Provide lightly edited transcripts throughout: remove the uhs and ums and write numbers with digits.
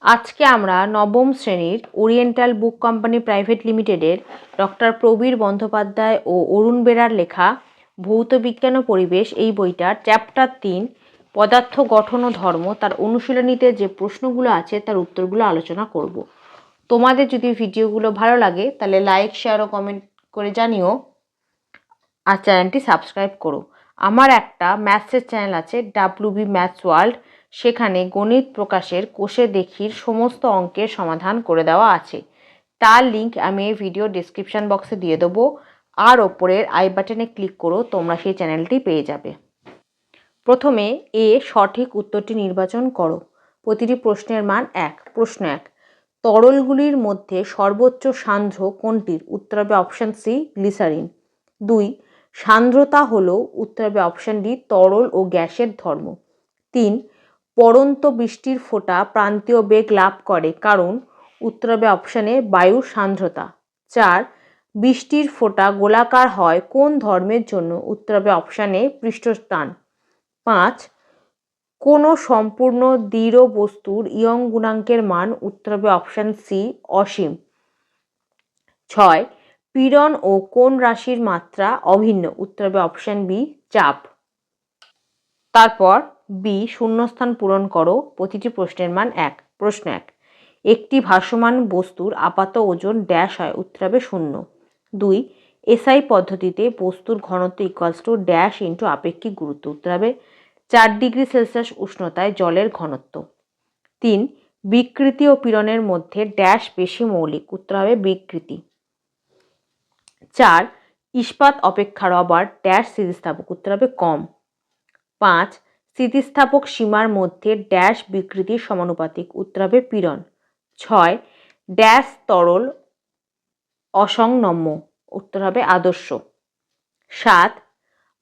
আজকে আমরা নবম শ্রেণীর ওরিয়েন্টাল বুক কোম্পানি প্রাইভেট লিমিটেডের ডক্টর প্রবীর বন্দ্যোপাধ্যায় ও অরুণ বেরার লেখা ভৌত বিজ্ঞান ও পরিবেশ এই বইটার চ্যাপ্টার 3 পদার্থ গঠন ও ধর্ম তার অনুশীলনীতে যে প্রশ্নগুলো আছে তার উত্তরগুলো আলোচনা করব। তোমাদের যদি ভিডিওগুলো ভালো লাগে তাহলে লাইক, শেয়ার ও কমেন্ট করে জানিও, আর চ্যানেলটি সাবস্ক্রাইব করো। আমার একটা ম্যাথসের চ্যানেল আছে WB ম্যাথস ওয়ার্ল্ড, সেখানে গণিত প্রকাশের কোষে দেখির সমস্ত অঙ্কের সমাধান করে দেওয়া আছে। তার লিঙ্ক আমি এই ভিডিও ডেসক্রিপশান বক্সে দিয়ে দেবো, আর ওপরের আই বাটনে ক্লিক করো, তোমরা সেই চ্যানেলটি পেয়ে যাবে। প্রথমে সঠিক উত্তরটি নির্বাচন করো। প্রতিটি প্রশ্নের মান 1। প্রশ্ন 1, তরলগুলির মধ্যে সর্বোচ্চ সান্দ্র কোনটির? উত্তর হবে অপশান সি, গ্লিসারিন। 2, সান্দ্রতা হলো? উত্তর হবে অপশান ডি, তরল ও গ্যাসের ধর্ম। 3, পড়ন্ত বৃষ্টির ফোঁটা প্রান্তীয় বেগ লাভ করে কারণ? উত্তর হবে অপশান এ, বায়ুর সান্দ্রতা। 4, বৃষ্টির ফোঁটা গোলাকার হয় কোন ধর্মের জন্য? উত্তর হবে অপশান এ, পৃষ্ঠস্থান। 5, কোনো সম্পূর্ণ দৃঢ় বস্তুর ইয়ং গুণাঙ্কের মান? উত্তর হবে অপশান সি, অসীম। 6, পীড়ন ও কোন রাশির মাত্রা অভিন্ন? উত্তর হবে অপশান বি, চাপ। তারপর বি, শূন্যস্থান পূরণ করো। প্রতিটি প্রশ্নের মান 1। প্রশ্ন 1, একটি ভাসমান বস্তুর আপাত ওজন ড্যাশ হয়? উত্তর হবে 0। 2, এসআই পদ্ধতিতে বস্তুর ঘনত্ব ইকুয়ালস টু ড্যাশ ইন্টু আপেক্ষিক গুরুত্ব? উত্তর হবে 4 ডিগ্রি সেলসিয়াস উষ্ণতায় জলের ঘনত্ব। 3, বিকৃতি ও পীড়নের মধ্যে ড্যাশ বেশি মৌলিক? উত্তর হবে বিকৃতি। 4, ইস্পাত অপেক্ষা রবার ড্যাশ স্থিতিস্থাপক? উত্তর হবে কম। 5, স্থিতিস্থাপক সীমার মধ্যে ড্যাশ বিকৃতির সমানুপাতিক? উত্তর হবে পীড়ন। 6, ড্যাশ তরল অসংনম্য? উত্তর হবে আদর্শ। 7,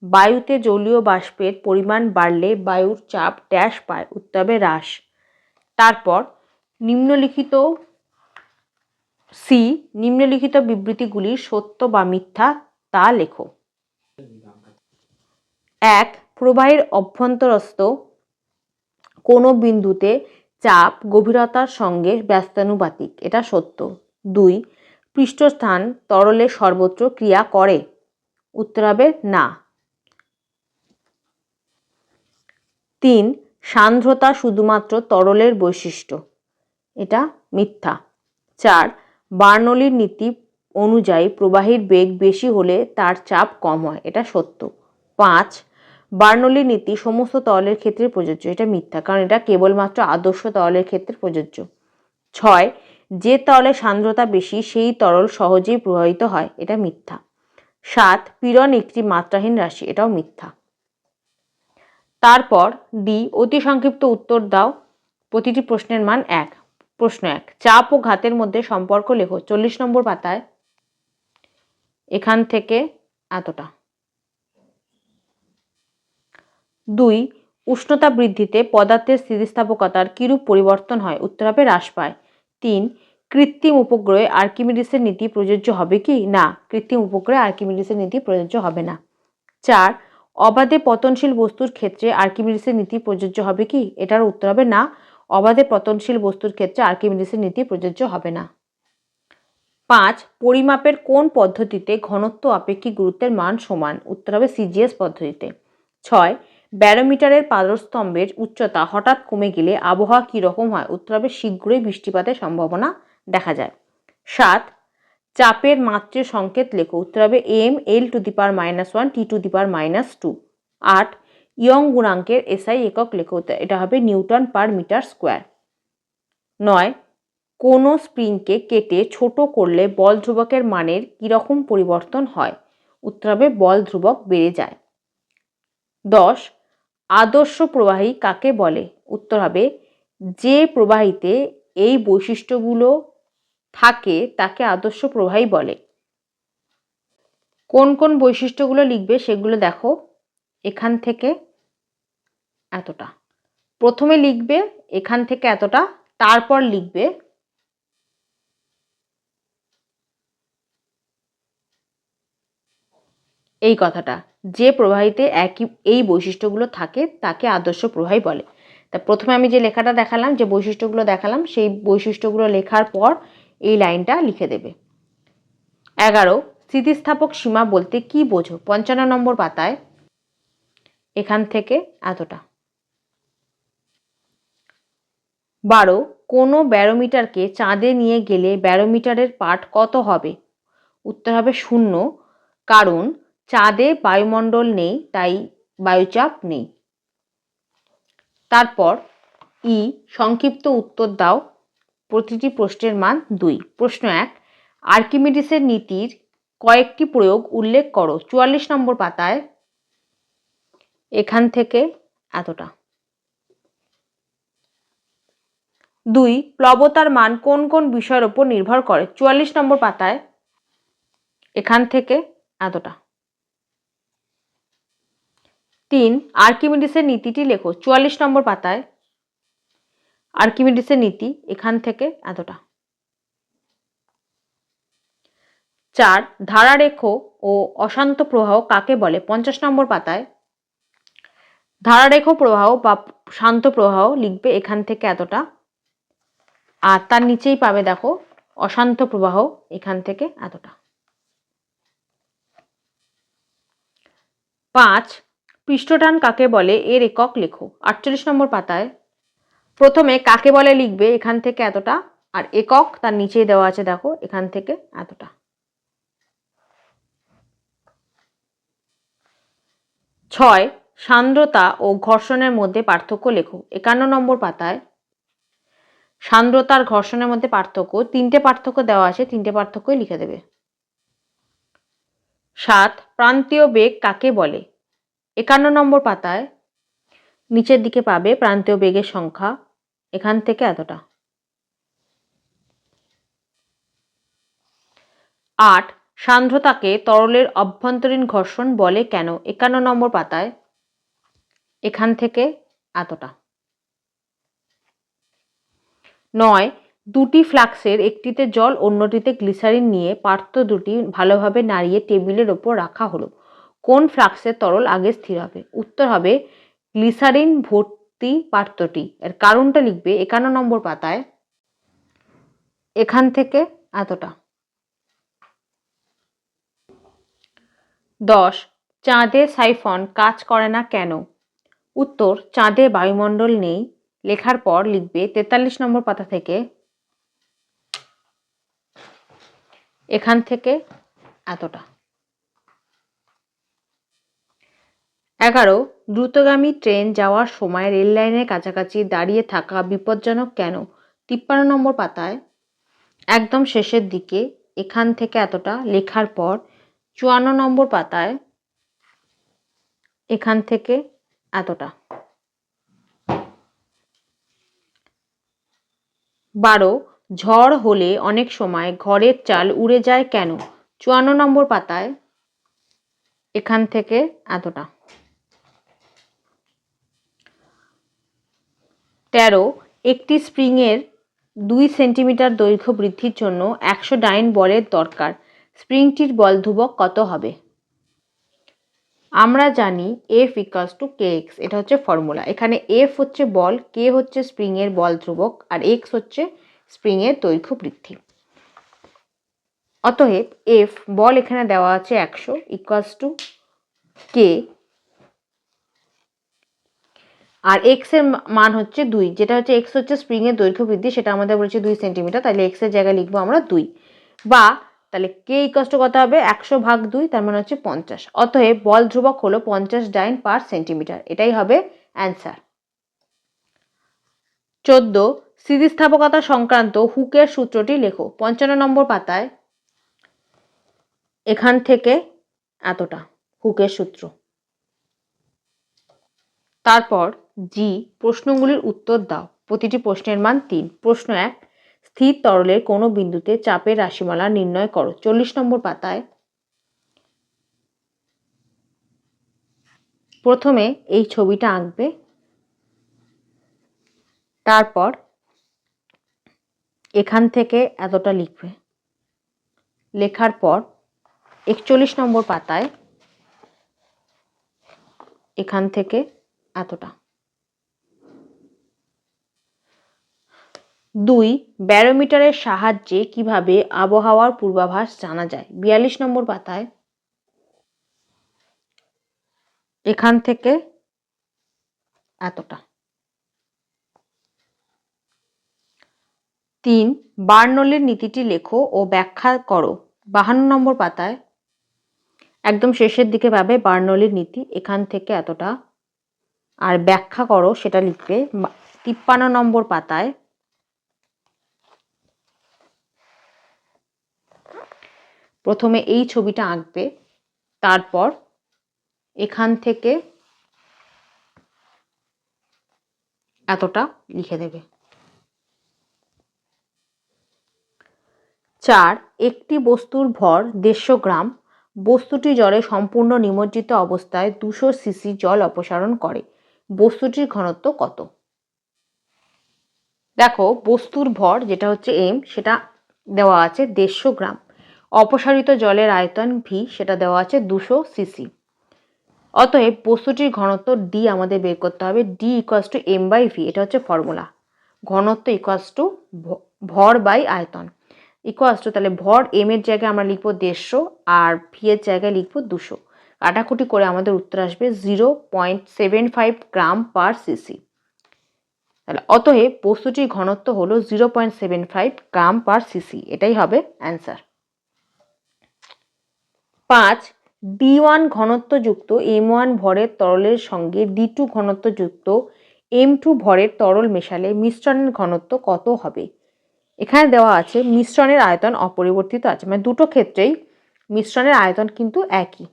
বায়ুতে জলীয় বাষ্পের পরিমাণ বাড়লে বায়ুর চাপ ড্যাশ পায়? উত্তর হবে হ্রাস। তারপর নিম্নলিখিত বিবৃতিগুলি সত্য বা মিথ্যা তা লেখো। 1, প্রবাহের অভ্যন্তরস্থ কোনো বিন্দুতে চাপ গভীরতার সঙ্গে ব্যস্তানুপাতিক, এটা সত্য। 2, পৃষ্ঠস্থান তরলের সর্বত্র ক্রিয়া করে? উত্তর হবে না। 3, সান্দ্রতা শুধুমাত্র তরলের বৈশিষ্ট্য, এটা মিথ্যা। 4, বার্নৌলির নীতি অনুযায়ী প্রবাহীর বেগ বেশি হলে তার চাপ কম হয়, এটা সত্য। 5, বার্নৌলির নীতি সমস্ত তরলের ক্ষেত্রে প্রযোজ্য, এটা মিথ্যা, কারণ এটা কেবলমাত্র আদর্শ তরলের ক্ষেত্রে প্রযোজ্য। 6, যে তরলের সান্দ্রতা বেশি সেই তরল সহজেই প্রবাহিত হয়, এটা মিথ্যা। 7, পীড়ন একটি মাত্রাহীন রাশি, এটাও মিথ্যা। তারপর ডি, অতি সংক্ষিপ্ত উত্তর দাও। প্রতিটি প্রশ্নের মান 1। প্রশ্ন 1, চাপ ও ঘাতের মধ্যে সম্পর্ক লেখো। 40 নম্বর পাতায় এখান থেকে এতটা। 2, উষ্ণতা বৃদ্ধিতে পদার্থের স্থিতিস্থাপকতার কিরূপ পরিবর্তন হয়? উত্তর হবে হ্রাস পায়। 3, কৃত্রিম উপগ্রহে আর্কিমিডিসের নীতি প্রযোজ্য হবে কি? না, কৃত্রিম উপগ্রহে আর্কিমিডিসের নীতি প্রযোজ্য হবে না। 4, অবাধে পতনশীল বস্তুর ক্ষেত্রে আর্কিমিডিসের নীতি প্রযোজ্য হবে কি? এটার উত্তর হবে না, অবাধে পতনশীল বস্তুর ক্ষেত্রে আর্কিমিডিসের নীতি প্রযোজ্য হবে না। 5, পরিমাপের কোন পদ্ধতিতে ঘনত্ব আপেক্ষিক গুরুত্বের মান সমান? উত্তর হবে সিজিএস পদ্ধতিতে। 6, ব্যারোমিটারের পাদস্তম্ভের উচ্চতা হঠাৎ কমে গেলে আবহাওয়া কী রকম হয়? উত্তর হবে শীঘ্রই বৃষ্টিপাতের সম্ভাবনা দেখা যায়। 7, চাপের মাত্রের সংকেত লেখো। উত্তর হবে m L⁻⁻1 T⁻²। 8, young গুণাঙ্কের SI একক লেখো। এটা হবে নিউটন পার মিটার স্কোয়ার। 9, কোনো স্প্রিংকে কেটে ছোট করলে বল ধ্রুবকের মানের কীরকম পরিবর্তন হয়? উত্তর হবে বল ধ্রুবক বেড়ে যায়। 10, আদর্শ প্রবাহী কাকে বলে? উত্তর হবে যে প্রবাহীতে এই বৈশিষ্ট্যগুলো থাকে তাকে আদর্শ প্রবাহী বলে। কোন কোন বৈশিষ্ট্যগুলো লিখবে সেগুলো দেখো, এখান থেকে এতটা। প্রথমে লিখবে এখান থেকে এতটা, তারপর লিখবে এই কথাটা, যে প্রবাহীতে এই বৈশিষ্ট্যগুলো থাকে তাকে আদর্শ প্রবাহী বলে। তা প্রথমে আমি যে লেখাটা দেখালাম, যে বৈশিষ্ট্যগুলো দেখালাম, সেই বৈশিষ্ট্যগুলো লেখার পর এই লাইনটা লিখে দেবে। 11 স্থিতিস্থাপক সীমা বলতে কি বোঝো? 55 নম্বর পাতায়, এখান থেকে এতটা। 12 কোনো ব্যারোমিটারকে চাঁদে নিয়ে গেলে ব্যারোমিটারের পাঠ কত হবে? উত্তর হবে 0, কারণ চাঁদে বায়ুমণ্ডল নেই, তাই বায়ুচাপ নেই। তারপর সংক্ষিপ্ত উত্তর দাও, প্রতিটি প্রশ্নের মান 2। প্রশ্ন 1 আর্কিমিডিসের নীতির কয়েকটি প্রয়োগ উল্লেখ করো। 44 নম্বর পাতায়, এখান থেকে এতটা। 2 প্লবতার মান কোন কোন বিষয়ের উপর নির্ভর করে? 44 নম্বর পাতায়, এখান থেকে এতটা। 3 আর্কিমিডিসের নীতিটি লেখো। 44 নম্বর পাতায়, আর্কিমিডিসের নীতি এখান থেকে এতটা। 4 ধারারেখ ও অশান্ত প্রবাহ কাকে বলে? 50 নম্বর পাতায়, ধারারেখ প্রবাহ বা শান্ত প্রবাহ লিখবে এখান থেকে এতটা, আর তার নিচেই পাবে দেখো অশান্ত প্রবাহ এখান থেকে এতটা। 5 পৃষ্ঠটান কাকে বলে? এর একক লেখো। 48 নম্বর পাতায়, প্রথমে কাকে বলে লিখবে এখান থেকে এতটা, আর একক তার নিচেই দেওয়া আছে দেখো এখান থেকে এতটা। 6 সান্দ্রতা ও ঘর্ষণের মধ্যে পার্থক্য লেখো। 51 নম্বর পাতায়, সান্দ্রতা আর ঘর্ষণের মধ্যে পার্থক্য, 3টে পার্থক্য দেওয়া আছে, 3টে পার্থক্যই লিখে দেবে। 7 প্রান্তীয় বেগ কাকে বলে? 51 নম্বর পাতায় নিচের দিকে পাবে প্রান্তীয় বেগের সংখ্যা, এখান থেকে এতটা। 8 সান্দ্রতাকে তরলের অভ্যন্তরীণ ঘর্ষণ বলে কেন? 51 নম্বর পাতায়, এখান থেকে এতটা। 9 দুটি ফ্লাক্সের একটিতে জল অন্যটিতে গ্লিসারিন নিয়ে পাত্র দুটি ভালোভাবে নাড়িয়ে টেবিলের ওপর রাখা হলো, কোন ফ্লাক্সের তরল আগে স্থির হবে? উত্তর হবে গ্লিসারিন ভর্তি পাত্রটি। এর কারণটা লিখবে 51 নম্বর পাতায়, এখান থেকে এতটা। 10 চাঁদে সাইফন কাজ করে না কেন? উত্তর চাঁদে বায়ুমণ্ডল নেই, লেখার পর লিখবে 43 নম্বর পাতা থেকে এখান থেকে এতটা। 11 দ্রুতগামী ট্রেন যাওয়ার সময় রেল লাইনের কাছাকাছি দাঁড়িয়ে থাকা বিপজ্জনক কেন? 53 নম্বর পাতায় একদম শেষের দিকে এখান থেকে এতটা লেখার পর 54 নম্বর পাতায় এখান থেকে এতটা। 12 ঝড় হলে অনেক সময় ঘরের চাল উড়ে যায় কেন? 54 নম্বর পাতায় এখান থেকে এতটা। 13 একটি স্প্রিংয়ের 2 সেন্টিমিটার দৈর্ঘ্য বৃদ্ধির জন্য 100 ডাইন বলের দরকার, স্প্রিংটির বল ধ্রুবক কত হবে? আমরা জানি F = kx, এটা হচ্ছে ফর্মুলা। এখানে F হচ্ছে বল, k হচ্ছে স্প্রিংয়ের বল ধ্রুবক, আর x হচ্ছে স্প্রিংয়ের দৈর্ঘ্য বৃদ্ধি। অতএব F বল এখানে দেওয়া আছে 100 = k, আর x এর মান হচ্ছে 2, যেটা হচ্ছে x হচ্ছে স্প্রিং এর দৈর্ঘ্য বৃদ্ধি, সেটা আমাদের বলেছে 2 সেন্টিমিটার, তাহলে x এর জায়গায় লিখবো আমরা 2, বা তাহলে k = কত হবে? 100/2, তার মানে হচ্ছে 50। অতএব বল ধ্রুবক হলো 50 ডাইন পার সেন্টিমিটার, এটাই হবে অ্যান্সার। 14 স্থিতিস্থাপকতা সংক্রান্ত হুকের সূত্রটি লেখো। 55 নম্বর পাতায় এখান থেকে এতটা হুকের সূত্র। তারপর প্রশ্নগুলির উত্তর দাও, প্রতিটি প্রশ্নের মান 3। প্রশ্ন 1 স্থির তরলের কোনো বিন্দুতে চাপের রাশিমালা নির্ণয় করো। 40 নম্বর পাতায় প্রথমে এই ছবিটা আঁকবে, তারপর এখান থেকে এতটা লিখবে, লেখার পর 41 নম্বর পাতায় এখান থেকে এতটা। 2 ব্যারোমিটারের সাহায্যে কিভাবে আবহাওয়ার পূর্বাভাস জানা যায়? 42 নম্বর পাতায় এখান থেকে এতটা। 3 বার্নৌলির নীতিটি লেখো ও ব্যাখ্যা করো। 52 নম্বর পাতায় একদম শেষের দিকে পাবে বার্নৌলির নীতি, এখান থেকে এতটা। আর ব্যাখ্যা করো সেটা লিখবে 53 নম্বর পাতায়। প্রথমে এই ছবিটা আঁকবে, তারপর এখান থেকে এতটা লিখে দেবে। 4 একটি বস্তুর ভর 150 গ্রাম, বস্তুটি জলে সম্পূর্ণ নিমজ্জিত অবস্থায় 200 সিসি জল অপসারণ করে, বস্তুটির ঘনত্ব কত? দেখো বস্তুর ভর যেটা হচ্ছে এম, সেটা দেওয়া আছে 150 গ্রাম, অপসারিত জলের আয়তন ভি, সেটা দেওয়া আছে 200 সিসি। অতএব বস্তুটির ঘনত্ব ডি আমাদের বের করতে হবে। D equals to M by V, এটা হচ্ছে ফর্মুলা। ঘনত্ব ইকুয়ালস টু ভর বাই আয়তন ইকুয়ালস টু, তাহলে ভর এম এর জায়গায় আমরা লিখবো 150 আর ভি এর জায়গায় লিখবো 200। কাটাকুটি করে আমাদের উত্তর আসবে 0.75 গ্রাম পার সিসি। তাহলে অতএব বস্তুটির ঘনত্ব হলো 0.75 গ্রাম পার সিসি, এটাই হবে অ্যান্সার। 5 D1 ঘনত্বযুক্ত M1 ভরের তরলের সঙ্গে D2 ঘনত্বযুক্ত M2 ভরের তরল মেশালে মিশ্রণের ঘনত্ব কত হবে? এখানে দেওয়া আছে মিশ্রণের আয়তন অপরিবর্তিত আছে, মানে দুটো ক্ষেত্রেই মিশ্রণের আয়তন কিন্তু একই।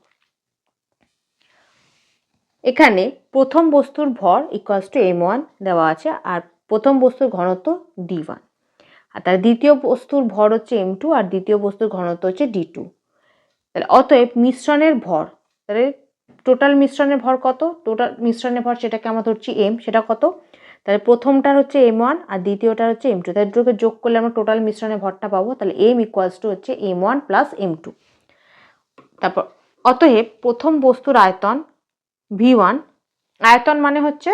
এখানে প্রথম বস্তুর ভর ইকুয়ালস টু M1 দেওয়া আছে, আর প্রথম বস্তুর ঘনত্ব D1, আর তার দ্বিতীয় বস্তুর ভর হচ্ছে M2 আর দ্বিতীয় বস্তুর ঘনত্ব হচ্ছে D2। তাহলে অতএব মিশ্রণের ভর, তাহলে টোটাল মিশ্রণের ভর কত? টোটাল মিশ্রণের ভর সেটাকে আমরা ধরছি এম, সেটা কত? তাহলে প্রথমটার হচ্ছে M1 আর দ্বিতীয়টার হচ্ছে M2, তাই দুটোকে যোগ করলে আমরা টোটাল মিশ্রণের ভরটা পাবো। তাহলে এম ইকুয়ালস টু হচ্ছে M1 প্লাস M2। তারপর অতএব প্রথম বস্তুর আয়তন V1, আয়তন মানে হচ্ছে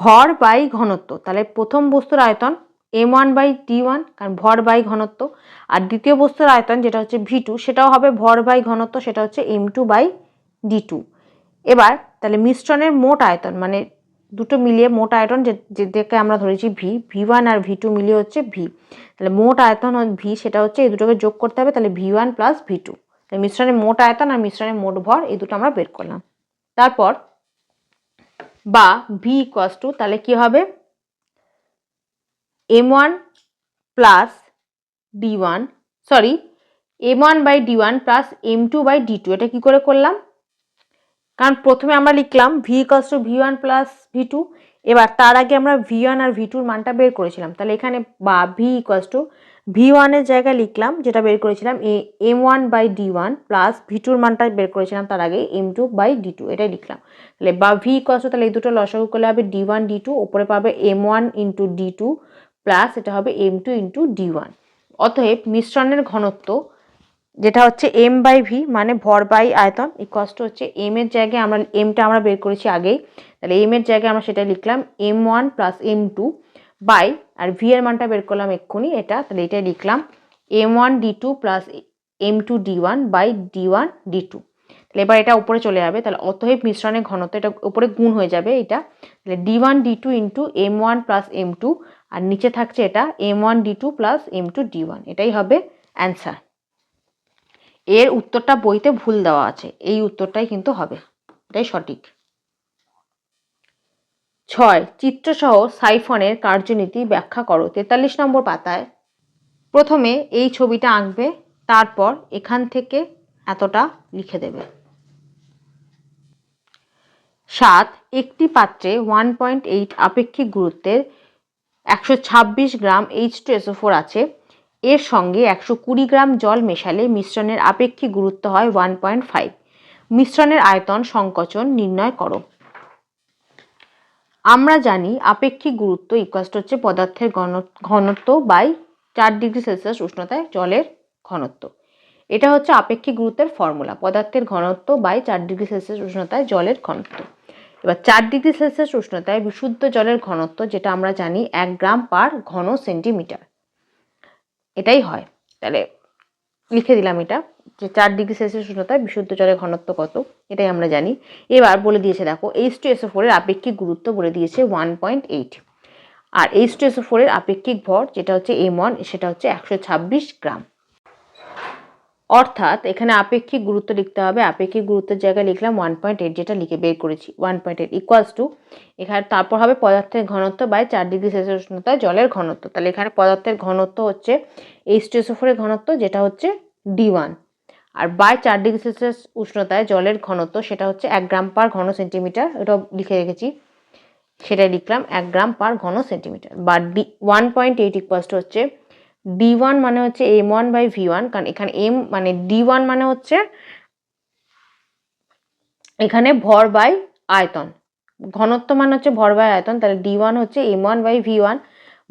ভর বাই ঘনত্ব, তাহলে প্রথম বস্তুর আয়তন M1 বাই D1, কারণ ভর বাই ঘনত্ব। আর দ্বিতীয় বস্তুর আয়তন যেটা হচ্ছে V2, সেটাও হবে ভর বাই ঘনত্ব, সেটা হচ্ছে M2 বাই D2। এবার তাহলে মিশ্রণের মোট আয়তন, মানে দুটো মিলিয়ে মোট আয়তন যেটাকে আমরা ধরেছি V1 আর V2 মিলিয়ে হচ্ছে V, তাহলে মোট আয়তন V, সেটা হচ্ছে এই দুটোকে যোগ করতে হবে, তাহলে V1 প্লাস V2। তাহলে মিশ্রণের মোট আয়তন আর মিশ্রণের মোট ভর, এই দুটো আমরা বের করলাম। তারপর বা ভি ইকুয়ালস টু, তাহলে কি হবে M1 plus D1, sorry M1 by D1 plus M2 by D2। এটা কি করে করলাম? কারণ প্রথমে আমরা লিখলাম V equals to V1 plus V2, এবার তার আগে আমরা V1 আর V2-র মানটা বের করেছিলাম, তাহলে এখানে বা ভি ইকুয়ালস টু V1 এর জায়গায় লিখলাম যেটা বের করেছিলাম M1 বাই D1 প্লাস V2-র মানটা বের করেছিলাম তার আগে M2 বাই D2, এটাই লিখলাম। তাহলে বা ভি ইকুয়ালস টু, তাহলে এই দুটো লসাগু করলে হবে D1 D2, ওপরে পাবে M1 ইন্টু D2 প্লাস এটা হবে M2 ইন্টু D1। অতএব মিশ্রণের ঘনত্ব যেটা হচ্ছে এম বাই ভি, মানে ভর বাই আয়তন, ইকুয়ালস টু হচ্ছে এম এর জায়গায় আমরা এমটা আমরা বের করেছি আগেই, তাহলে এম এর জায়গায় আমরা সেটা লিখলাম M1 plus M2 by, R V এর মানটা বের করলাম এক্ষুনি এটা, তাহলে এটাই লিখলাম M1 D2 plus M2 D1 by D1 D2। তাহলে এবার এটা উপরে চলে যাবে, তাহলে অতএব মিশ্রণের ঘনত্ব এটা উপরে গুণ হয়ে যাবে এটা, তাহলে D1 D2 into M1 plus M2, আর নিচে থাকছে এটা M1 D2 plus M2 D1, এটাই হবে অ্যান্সার। এর উত্তরটা বইতে ভুল দেওয়া আছে, এই উত্তরটাই কিন্তু হবে, এটাই সঠিক। 6 চিত্রসহ সাইফনের কার্যনীতি ব্যাখ্যা করো। 43 নম্বর পাতায় প্রথমে এই ছবিটা আঁকবে, তারপর এখান থেকে এতটা লিখে দেবে। 7 একটি পাত্রে 1.8 আপেক্ষিক গুরুত্বের 126 গ্রাম H2SO4 আছে, এর সঙ্গে 120 গ্রাম জল মেশালে মিশ্রণের আপেক্ষিক গুরুত্ব হয় 1.5। মিশ্রণের আয়তন সংকোচন নির্ণয় করো। আমরা জানি আপেক্ষিক গুরুত্ব ইকুয়ালস টু হচ্ছে পদার্থের ঘনত্ব বাই 4 ডিগ্রি সেলসিয়াস উষ্ণতায় জলের ঘনত্ব। এটা হচ্ছে আপেক্ষিক গুরুত্বের ফর্মুলা, পদার্থের ঘনত্ব বাই 4 ডিগ্রি সেলসিয়াস উষ্ণতায় জলের ঘনত্ব। এবার 4 ডিগ্রি সেলসিয়াস উষ্ণতায় বিশুদ্ধ জলের ঘনত্ব, যেটা আমরা জানি 1 গ্রাম পার ঘন সেন্টিমিটার, এটাই হয়। তাহলে লিখে দিলাম এটা, যে 4 ডিগ্রি সেলসিয়াস উষ্ণতায় বিশুদ্ধ জলের ঘনত্ব কত, এটাই আমরা জানি। এবার বলে দিয়েছে দেখো H2SO4 এর আপেক্ষিক গুরুত্ব বলে দিয়েছে 1.8, আর H2SO4 এর আপেক্ষিক ভর যেটা হচ্ছে M1 সেটা হচ্ছে 126 গ্রাম। অর্থাৎ এখানে আপেক্ষিক গুরুত্ব লিখতে হবে, আপেক্ষিক গুরুত্বের জায়গায় লিখলাম 1.8, যেটা লিখে বের করেছি 1.8 ইকুয়ালস টু, এখানে তারপর হবে পদার্থের ঘনত্ব বাই 4 ডিগ্রি সেলসিয়াস উষ্ণতায় জলের ঘনত্ব। তাহলে এখানে পদার্থের ঘনত্ব হচ্ছে H2SO4 এর ঘনত্ব যেটা হচ্ছে D1, আর বাই 4 ডিগ্রি সেলসিয়াস উষ্ণতায় জলের ঘনত্ব সেটা হচ্ছে 1 গ্রাম পার ঘন সেন্টিমিটার, এটাও লিখে রেখেছি, সেটাই লিখলাম 1 গ্রাম পার ঘন সেন্টিমিটার। বা 1.8 ইকুয়ালস টু হচ্ছে D1 মানে হচ্ছে M1 বাই V1, কারণ এখানে M মানে D1 মানে হচ্ছে এখানে ভর বাই আয়তন, ঘনত্ব মানে হচ্ছে ভর বাই আয়তন, তাহলে D1 হচ্ছে M1 বাই V1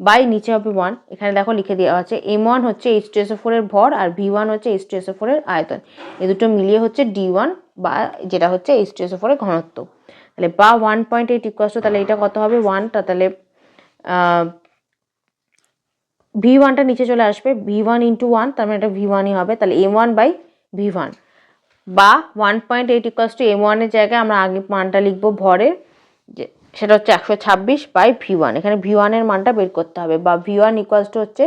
বাই নিচে হবে 1, এখানে দেখো লিখে দেওয়া আছে M1 হচ্ছে H2SO4 এর ভর আর V1 হচ্ছে H2SO4 এর আয়তন, এই দুটো মিলিয়ে হচ্ছে D1 বা যেটা হচ্ছে H2SO4 এর ঘনত্ব। তাহলে বা 1.8 ইকুয়ালস টু, তাহলে এটা কত হবে 1টা, তাহলে V1টা নিচে চলে আসবে, V1 ইন্টু 1, তার মানে এটা V1ই হবে, তাহলে M1 বাই V1 বা 1.8 ইকুয়ালস টু M1 এর জায়গায় আমরা আগে মানটা লিখবো ভরের, যে সেটা হচ্ছে 126 বাই V1, এখানে V1 এর মানটা বের করতে হবে, বা V1 ইকুয়ালস টু হচ্ছে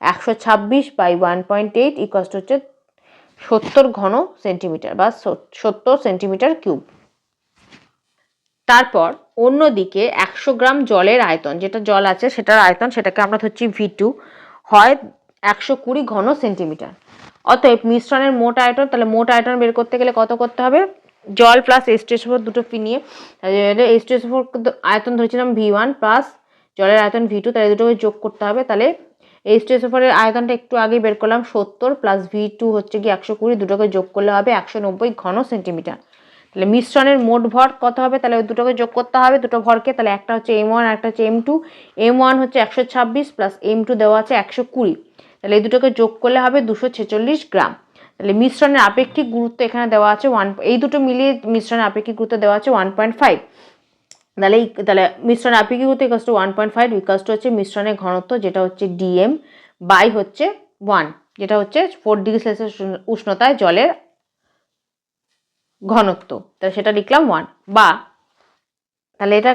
126 বাই 1.8 ইকুয়ালস টু হচ্ছে 70 ঘন সেন্টিমিটার বা 70 সেন্টিমিটার কিউব। তারপর অন্যদিকে 100 গ্রাম জলের আয়তন, যেটা জল আছে সেটার আয়তন, সেটাকে আমরা ধরছি V2, হয় 120 ঘন সেন্টিমিটার। অতএব মিশ্রণের মোট আয়তন, তাহলে মোট আয়তন বের করতে গেলে কত করতে হবে, জল প্লাস H2SO4 দুটো নিয়ে, তাহলে H2SO4 আয়তন ধরেছিলাম V1 প্লাস জলের আয়তন V2, তাহলে দুটোকে যোগ করতে হবে। তাহলে H2SO4 এর আয়তনটা একটু আগেই বের করলাম 70 প্লাস V2 হচ্ছে কি 120, দুটোকে যোগ করলে হবে 190 ঘন সেন্টিমিটার। তাহলে মিশ্রণের মোট ভর কত হবে, তাহলে ওই দুটোকে যোগ করতে হবে, দুটো ভরকে, তাহলে একটা হচ্ছে M1 আর একটা হচ্ছে M2, M1 হচ্ছে 126 প্লাস M2 দেওয়া আছে 120, তাহলে এই দুটোকে যোগ করলে হবে 246 গ্রাম। তাহলে মিশ্রণের আপেক্ষিক গুরুত্ব এখানে দেওয়া আছে এই দুটো মিলিয়ে মিশ্রণের আপেক্ষিক গুরুত্ব দেওয়া আছে 1.5, তাহলে মিশ্রণের আপেক্ষিক গুরুত্ব ইকুয়ালস টু 1.5 ইকুয়ালস টু হচ্ছে মিশ্রণের ঘনত্ব যেটা হচ্ছে DM বাই হচ্ছে 1, যেটা হচ্ছে 4 ডিগ্রি সেলসিয়াস উষ্ণতায় জলের ঘনত্ব, তাহলে সেটা লিখলাম 1, বা তাহলে এটা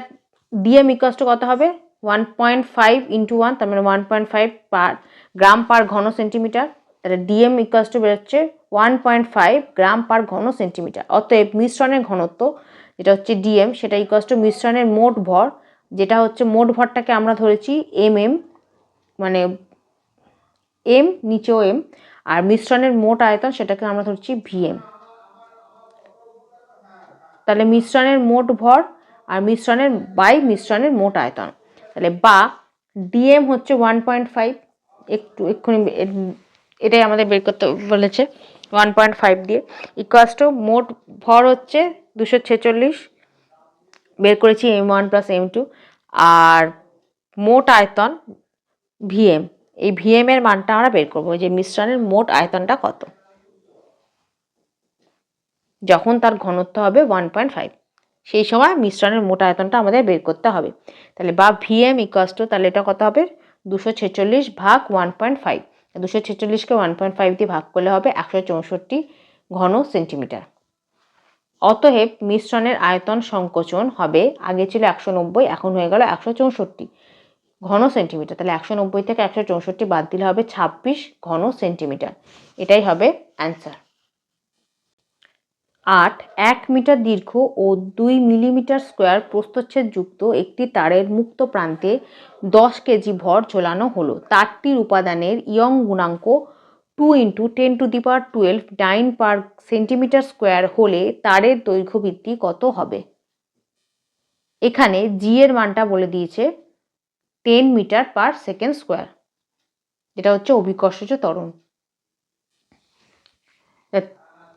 DM ইকুয়ালস টু কত হবে 1.5 ইন্টু 1, তার মানে 1.5 পার গ্রাম পার ঘন সেন্টিমিটার, তাহলে DM ইকুয়ালস টু বেরোচ্ছে 1.5 গ্রাম পার ঘন সেন্টিমিটার। অতএব মিশ্রণের ঘনত্ব যেটা হচ্ছে DM সেটা ইকুয়ালস টু মিশ্রণের মোট ভর, যেটা হচ্ছে মোট ভরটাকে আমরা ধরেছি MM, মানে M নিচেও M, আর মিশ্রণের মোট আয়তন সেটাকে আমরা ধরছি VM। তাহলে মিশ্রণের মোট ভর আর মিশ্রণের বাই মিশ্রণের মোট আয়তন, তাহলে বা DM হচ্ছে 1.5, এক্ষুনি এটাই আমাদের বের করতে বলেছে 1.5 দিয়ে, ইকুয়ালস টু মোট ভর হচ্ছে 246, বের করেছি M1 প্লাস M2, আর মোট আয়তন VM, এই VM এর মানটা আমরা বের করবো, যে মিশ্রণের মোট আয়তনটা কত যখন তার ঘনত্ব হবে 1.5, সেই সময় মিশ্রণের মোট আয়তনটা আমাদের বের করতে হবে। তাহলে বা VM ইকুয়ালস টু, তাহলে এটা কত হবে 246 ভাগ 1.5, 246কে 1.5 দিয়ে ভাগ করলে হবে 164 ঘন সেন্টিমিটার। অতএব মিশ্রণের আয়তন সংকোচন হবে, আগে ছিল 190, এখন হয়ে গেল 164 ঘন সেন্টিমিটার, তাহলে 190 থেকে 164 বাদ দিলে হবে 26 ঘন সেন্টিমিটার, এটাই হবে অ্যান্সার। 8. 1 মিটার দীর্ঘ ও 2 মিলিমিটার স্কোয়ার প্রস্থচ্ছেদ যুক্ত একটি তারের মুক্ত প্রান্তে 10 কেজি ভর ঝোলানো হলো। তারটির উপাদানের ইয়ং গুণাঙ্ক 2 × 10⁻12 ডাইন পার সেন্টিমিটার স্কোয়ার হলে তারের দৈর্ঘ্য বৃদ্ধি কত হবে? এখানে জি এর মানটা বলে দিয়েছে 10 মিটার পার সেকেন্ড স্কোয়ার, যেটা হচ্ছে অভিকর্ষজ ত্বরণ।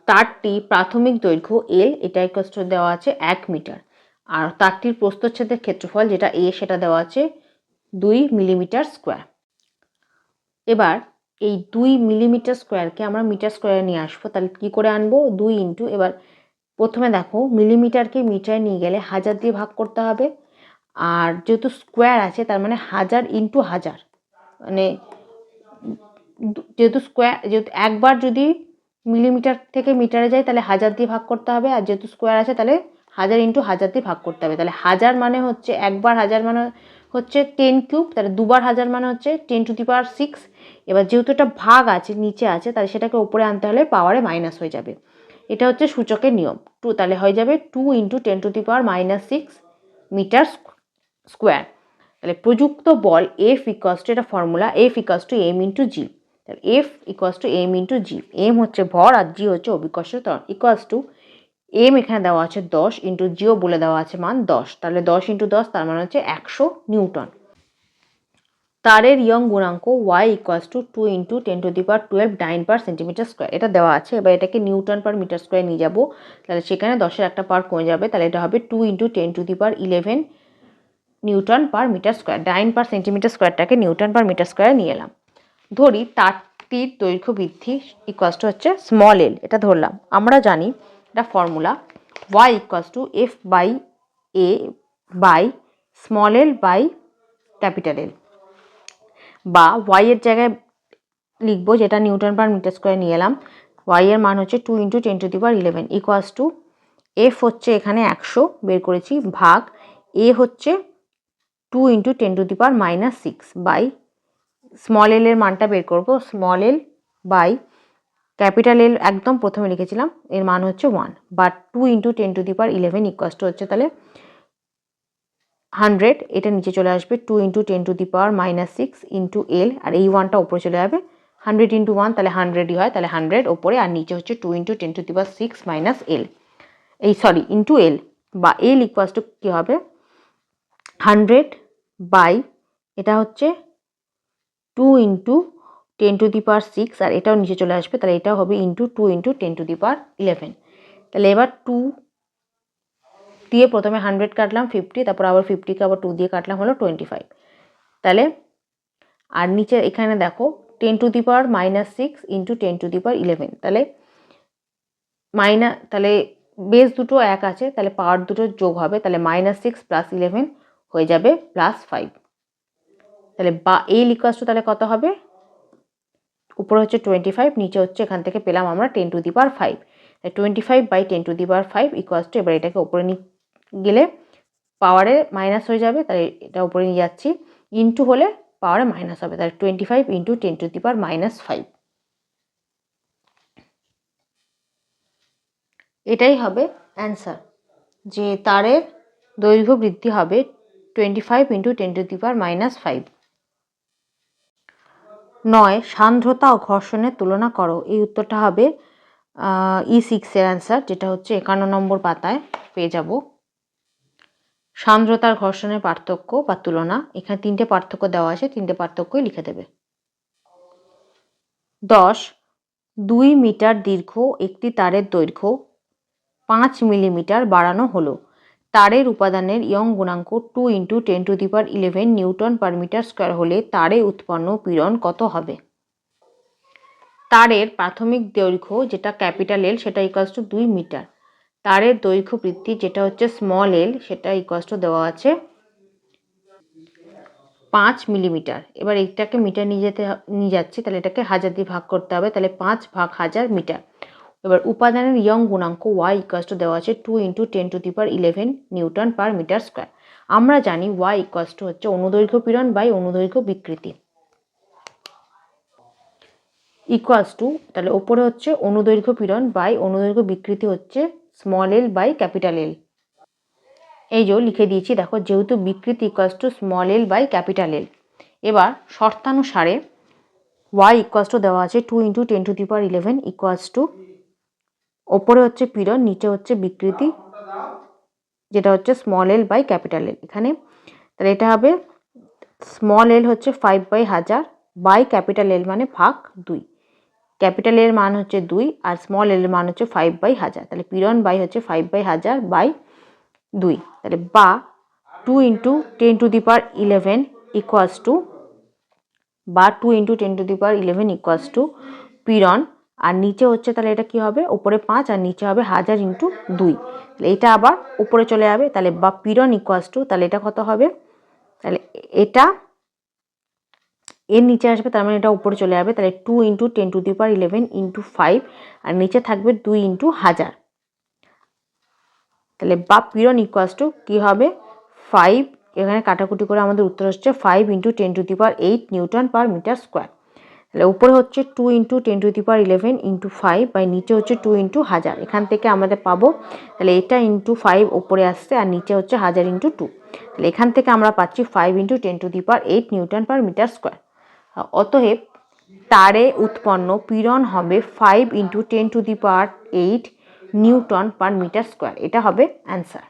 তারটি প্রাথমিক দৈর্ঘ্য L, এটা ইকুয়ালস টু দেওয়া আছে 1 মিটার, আর তারটির প্রস্থচ্ছেদের ক্ষেত্রফল যেটা A সেটা দেওয়া আছে 2 মিলিমিটার স্কোয়ার। এবার এই 2 মিলিমিটার স্কোয়ারকে আমরা মিটার স্কোয়ারে নিয়ে আসবো, তাহলে কী করে আনবো 2 ইন্টু, এবার প্রথমে দেখো মিলিমিটারকে মিটারে নিয়ে গেলে 1000 দিয়ে ভাগ করতে হবে, আর যেহেতু স্কোয়ার আছে তার মানে 1000 ইন্টু 1000, মানে যেহেতু একবার যদি মিলিমিটার থেকে মিটারে যায় তাহলে 1000 দিয়ে ভাগ করতে হবে, আর যেহেতু স্কোয়ার আছে তাহলে 1000 ইন্টু 1000 দিয়ে ভাগ করতে হবে। তাহলে 1000 মানে হচ্ছে একবার 1000 মানে হচ্ছে 10 কিউব, তাহলে দুবার 1000 মানে হচ্ছে 10⁶। এবার যেহেতু এটা ভাগ আছে নিচে আছে, তাহলে সেটাকে উপরে আনতে হলে পাওয়ারে মাইনাস হয়ে যাবে। এটা হচ্ছে সূচকের নিয়ম। তাহলে হয়ে যাবে 2 ইন্টু 10⁻⁻6 মিটার স্কোয়ার। তাহলে প্রযুক্ত বল এফ ইকুয়ালস টু, এটা formula, F equals to M into G. তাহলে F equals to M into G, M হচ্ছে ভর আর জি হচ্ছে অভিকর্ষ ত্বরণ, ইকুয়ালস টু এম এখানে দেওয়া আছে 10 ইন্টু জিও বলে দেওয়া আছে মান 10, তাহলে 10 ইন্টু 10 তার মানে হচ্ছে 100 নিউটন। তারের ইয়ং গুণাঙ্ক Y equals to 2 into 10⁻12 dyne per centimetre square, এটা দেওয়া আছে। এবার এটাকে নিউটন পার মিটার স্কোয়ার নিয়ে যাব, তাহলে সেখানে 10-এর একটা পার কমে যাবে, তাহলে এটা হবে 2 into 10⁻11 newton per metre square. Dyne per centimetre স্কোয়ারটাকে নিউটন পার মিটার স্কোয়ারে নিয়ে এলাম। ধরি তারটির দৈর্ঘ্য বৃদ্ধি ইকুয়ালস টু হচ্ছে স্মল এল, এটা ধরলাম। আমরা জানি এটা formula, Y equals to F by A by small L by capital L, বা ওয়াই এর জায়গায় লিখবো যেটা নিউটন পার মিটার স্কোয়ার নিয়ে এলাম, ওয়াই এর মান হচ্ছে 2 ইন্টু 10⁻11 ইকুয়ালস টু এফ হচ্ছে এখানে 100 বের করেছি, ভাগ এ হচ্ছে 2 ইন্টু 10⁻⁻6 বাই স্মল এল এর মানটা বের করব, small L by capital L একদম প্রথমে লিখেছিলাম, এর মান হচ্ছে 1, বা 2 ইন্টু 10⁻11 ইকুয়ালস টু হচ্ছে তাহলে 100, এটা নিচে চলে আসবে 2 ইন্টু 10⁻⁻6 ইন্টু এল, আর এই 1টা উপরে চলে যাবে, 100 ইন্টু 1 তাহলে 100ই হয়, তাহলে 100 ওপরে, আর নিচে হচ্ছে 2 ইন্টু 10⁻6 মাইনাস এল, এই সরি ইন্টু এল, বা এল ইকুয়ালস টু কী হবে 100 বাই এটা হচ্ছে 2 ইন্টু 10⁻6, আর এটাও নিচে চলে আসবে, তাহলে এটাও হবে ইন্টু 2 ইন্টু 10⁻11। তাহলে এবার 2 দিয়ে প্রথমে 100 কাটলাম 50, তারপর আবার 50কে আবার 2 দিয়ে কাটলাম হলো 25। তাহলে আর নিচে এখানে দেখো 10⁻6 ইন্টু 10⁻11, তাহলে তাহলে বেস দুটো এক আছে, তাহলে পাওয়ার দুটো যোগ হবে, তাহলে -6 + 11 হয়ে যাবে +5। তাহলে বা এল ইকুয়ালস টু তাহলে কত হবে, উপরে হচ্ছে 25, নিচে হচ্ছে এখান থেকে পেলাম আমরা 10⁵। 25/10⁵ ইকুয়ালস টু, এবার এটাকে উপরে নিয়ে গেলে পাওয়ারে মাইনাস হয়ে যাবে, তাহলে এটা উপরে নিয়ে যাচ্ছি, ইন্টু হলে পাওয়ারে মাইনাস হবে, তাহলে 25 ইন্টু 10⁻⁻5, এটাই হবে অ্যান্সার, যে তারের দৈর্ঘ্য বৃদ্ধি হবে 25 ইন্টু 10⁻⁻5। 9 সান্দ্রতা ও ঘর্ষণের তুলনা করো, এই উত্তরটা হবে E6-এর অ্যান্সার, যেটা হচ্ছে 51 নম্বর পাতায় পেয়ে যাব। সান্দ্রতার ঘর্ষণের পার্থক্য বা তুলনা, এখানে 3টে পার্থক্য দেওয়া আছে, 3টে পার্থক্যই লিখে দেবে। 10 2 মিটার দীর্ঘ একটি তারের দৈর্ঘ্য 5 মিলিমিটার বাড়ানো হলো, তারের উপাদানের ইয়ং গুণাঙ্ক 2 into 10⁻11 newton per metre square হলে তারে উৎপন্ন পীড়ন কত হবে? তারের প্রাথমিক দৈর্ঘ্য যেটা ক্যাপিটাল এল সেটা ইকুয়ালস টু 2 মিটার, তারের দৈর্ঘ্য বৃদ্ধি যেটা হচ্ছে স্মল এল সেটা ইকুয়ালস টু দেওয়া আছে 5 মিলিমিটার। এবার এইটাকে মিটার নিয়ে যাচ্ছি, তাহলে এটাকে 1000 দিয়ে ভাগ করতে হবে, তাহলে 5/1000 মিটার। এবার উপাদানের ইয়ং গুণাঙ্ক ওয়াই ইকুয়ালস টু দেওয়া আছে 2 into 10⁻11 newton per metre square. আমরা জানি ওয়াই ইকুয়ালস টু হচ্ছে অনুদৈর্ঘ্য পীড়ন বাই অনুদৈর্ঘ্য বিকৃতি, ইকুয়ালস টু তাহলে ওপরে হচ্ছে অনুদৈর্ঘ্য পীড়ন বাই অনুদৈর্ঘ্য বিকৃতি হচ্ছে small L by capital L. এই যে লিখে দিয়েছি দেখো, যেহেতু বিকৃতি equals to small L by capital L. এবার শর্তানুসারে ওয়াই ইকুয়ালস টু দেওয়া আছে 2 ইন্টু 10⁻11 ইকুয়ালস টু, ওপরে হচ্ছে পীড়ন নিচে হচ্ছে বিকৃতি যেটা হচ্ছে small L by capital L. এখানে তাহলে এটা হবে স্মল এল হচ্ছে 5/1000 বাই ক্যাপিটাল এল মানে ভাগ 2, ক্যাপিটাল এর মান হচ্ছে 2 আর স্মল এল এর মান হচ্ছে 5/1000, তাহলে পীড়ন বাই হচ্ছে 5/1000 বাই 2, তাহলে বা 2 ইন্টু 10⁻11 ইকুয়ালস টু, বা 2 ইন্টু 10⁻11 ইকুয়ালস টু পীড়ন আর নিচে হচ্ছে, তাহলে এটা কি হবে, উপরে 5 আর নিচে হবে 1000 × 2। তাহলে এটা আবার উপরে চলে যাবে, তাহলে বা পীড়ন ইকুয়ালস টু, তাহলে এটা কত হবে, তাহলে এটা এর নিচে আসবে, তার মানে এটা উপরে চলে যাবে, তাহলে 2 × 10⁻11 × 5 আর নিচে থাকবে 2 × 1000। তাহলে বা পীড়ন ইকুয়ালস টু কী হবে, 5, এখানে কাটাকুটি করে আমাদের উত্তর হচ্ছে 5 × 10⁸ নিউটন পার মিটার স্কোয়ার। তাহলে উপরে হচ্ছে 2 × 10⁻11 × 5 বাই নিচে হচ্ছে 2 × 1000। এখান থেকে আমাদের পাবো, তাহলে এটা × 5 উপরে আসছে আর নিচে হচ্ছে 1000 × 2। তাহলে এখান থেকে আমরা পাচ্ছি 5 × 10⁸ নিউটন পার মিটার স্কোয়ার। অতএব তারে উৎপন্ন পীড়ন হবে 5 × 10⁸ নিউটন পার মিটার স্কোয়ার। এটা হবে অ্যান্সার।